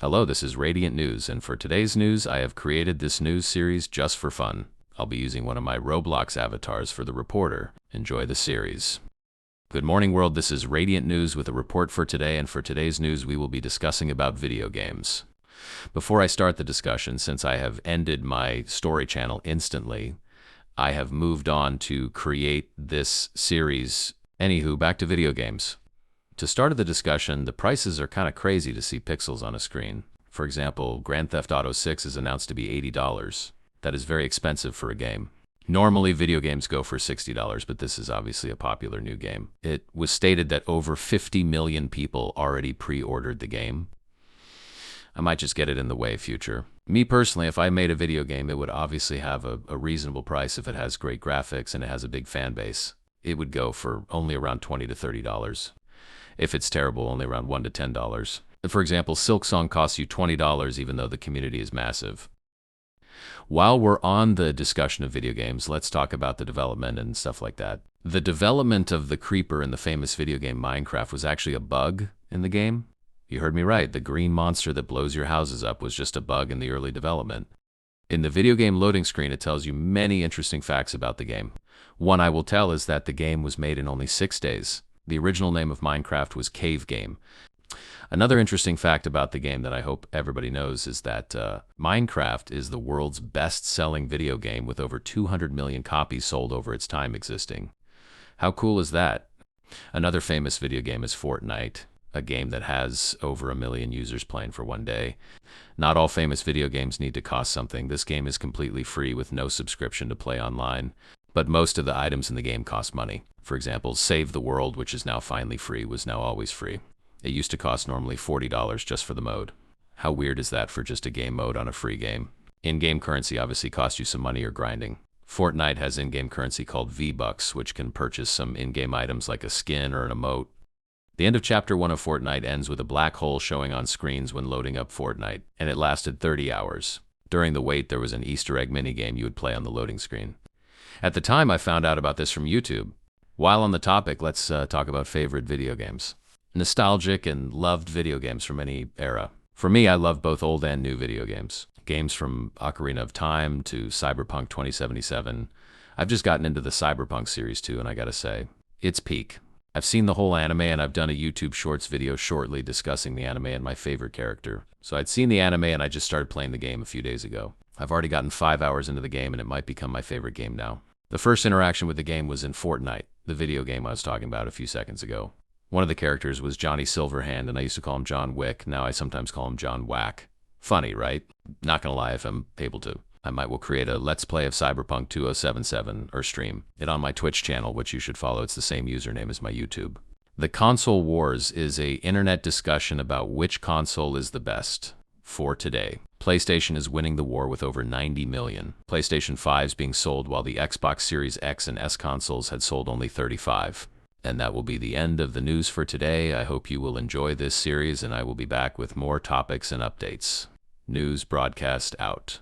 Hello, this is Radiant News, and for today's news, I have created this news series just for fun. I'll be using one of my Roblox avatars for the reporter. Enjoy the series. Good morning, world. This is Radiant News with a report for today, and for today's news, we will be discussing about video games. Before I start the discussion, since I have ended my story channel instantly, I have moved on to create this series. Anywho, back to video games. To start the discussion, the prices are kind of crazy to see pixels on a screen. For example, Grand Theft Auto 6 is announced to be $80. That is very expensive for a game. Normally, video games go for $60, but this is obviously a popular new game. It was stated that over 50 million people already pre-ordered the game. I might just get it in the way future. Me personally, if I made a video game, it would obviously have a reasonable price if it has great graphics and it has a big fan base. It would go for only around $20 to $30. If it's terrible, only around $1 to $10. For example, Silksong costs you $20 even though the community is massive. While we're on the discussion of video games, let's talk about the development and stuff like that. The development of the creeper in the famous video game Minecraft was actually a bug in the game. You heard me right, the green monster that blows your houses up was just a bug in the early development. In the video game loading screen, it tells you many interesting facts about the game. One I will tell is that the game was made in only 6 days. The original name of Minecraft was Cave Game. Another interesting fact about the game that I hope everybody knows is that Minecraft is the world's best-selling video game with over 200 million copies sold over its time existing. How cool is that? Another famous video game is Fortnite, a game that has over 1 million users playing for one day. Not all famous video games need to cost something. This game is completely free with no subscription to play online, but most of the items in the game cost money. For example, Save the World, which is now finally free, was now always free. It used to cost normally $40 just for the mode. How weird is that for just a game mode on a free game? In-game currency obviously costs you some money or grinding. Fortnite has in-game currency called V-Bucks, which can purchase some in-game items like a skin or an emote. The end of Chapter 1 of Fortnite ends with a black hole showing on screens when loading up Fortnite, and it lasted 30 hours. During the wait, there was an Easter egg minigame you would play on the loading screen. At the time, I found out about this from YouTube. While on the topic, let's talk about favorite video games. Nostalgic and loved video games from any era. For me, I love both old and new video games. Games from Ocarina of Time to Cyberpunk 2077. I've just gotten into the Cyberpunk series too, and I gotta say, it's peak. I've seen the whole anime, and I've done a YouTube Shorts video shortly discussing the anime and my favorite character. So I'd seen the anime and I just started playing the game a few days ago. I've already gotten 5 hours into the game and it might become my favorite game now. The first interaction with the game was in Fortnite, the video game I was talking about a few seconds ago. One of the characters was Johnny Silverhand, and I used to call him John Wick. Now I sometimes call him John Whack. Funny, right? Not gonna lie, if I'm able to, I will create a Let's Play of Cyberpunk 2077 or stream it on my Twitch channel, which you should follow. It's the same username as my YouTube. The Console Wars is an internet discussion about which console is the best. For today, PlayStation is winning the war with over 90 million. PlayStation 5s being sold while the Xbox Series X and S consoles had sold only 35. And that will be the end of the news for today. I hope you will enjoy this series, and I will be back with more topics and updates. News broadcast out.